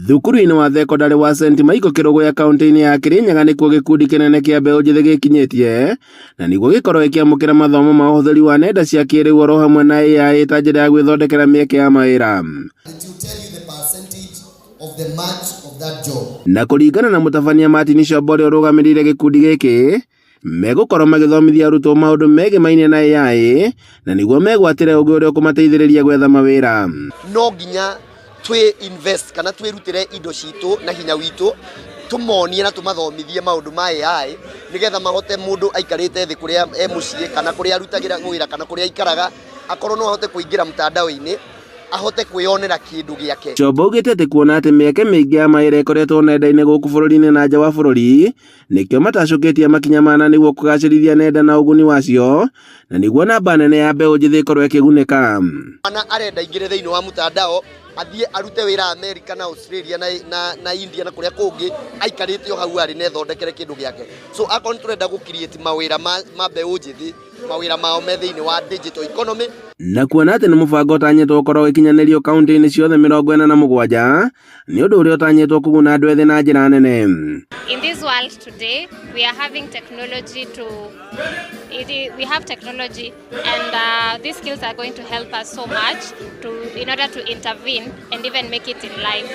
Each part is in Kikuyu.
Thukuru-inĩ wa thekondarĩ wa St. Michael Kĩrũgũ kaunti-inĩ ya Kirinyaga nĩkuo gĩkundi kĩnene kĩa mbeũ njĩthĩ gĩkinyĩtie na nĩguo gĩkorwo gĩkĩamũkĩra mathomo ma ũhũthĩri wa nenda cia kĩrĩu oro hamwe na AI ta njĩra ya gwĩthondekera mĩeke ya mawĩra. Na kũringana na mũtabania Martin Shobore ũrũgamĩrĩire gĩkundi gĩkĩ, megũkorwo magĩthomithia arutwo maũndũ megiĩ mainia na AI na nĩguo megwatĩre ũgĩ ũrĩa ũkũmateithĩrĩria gwetha mawĩra. No nginya twe invest kana twirutire indo citu na hinya witu tumonie na tumathomithie maundu ma AI nigetha mahote mundu aikarite thi kuria mucie kana kuria arutagira wira kana kuria aikaraga akorwo no ahote kuingira mtandao-ini ahote kwionera kindu giake. Chobo ugite ati kuona ati mieke mingi ya mawira ikoretwo nenda-ini guku bururi-ini na nja wa bururi nikio matacukitie makinya mana niguo kugacirithia nenda na uguni wacio na niguo namba nene ya mbeũ njĩthĩ ikorwo ikigunika. Ana arenda ingire thiini wa mtandao athie arute wira America na Australia na India na kuria kungi aikarite o hau ari na thondekere kindu giake. So akon turenda gu create mawira ma mbeũ njĩthĩ mawira mao me thiini wa digital economy. Na kuona ati ni mubango utanyitwo ukorwo ikinyanirio kaunti-ini ciothe 47 ni undu uria utanyitwo kuguna andu ethĩ na njĩra nene. In this world today, we are having technology we have technology and these skills are going to help us so much in order to intervene and even make it in life.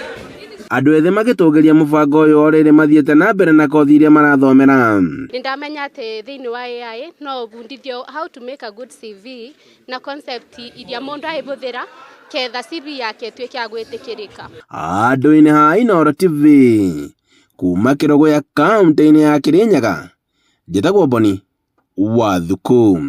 Andu ethĩ magĩtũgĩria mũbango ũyũ o rĩrĩ mathiĩte na mbere na kothi iria marathomera. Nindamenya atĩ thĩinĩ wa AI no gundithio how to make a good CV na concept iria mũndũ ahũthĩra ketha CV yake ĩtuĩke ya gwĩtĩkĩrĩka. Andũ-inĩ ha Inooro TV kuma Kĩrũgũ kaunti-inĩ ya Kirinyaga, njĩtagwo Boni Wathuku.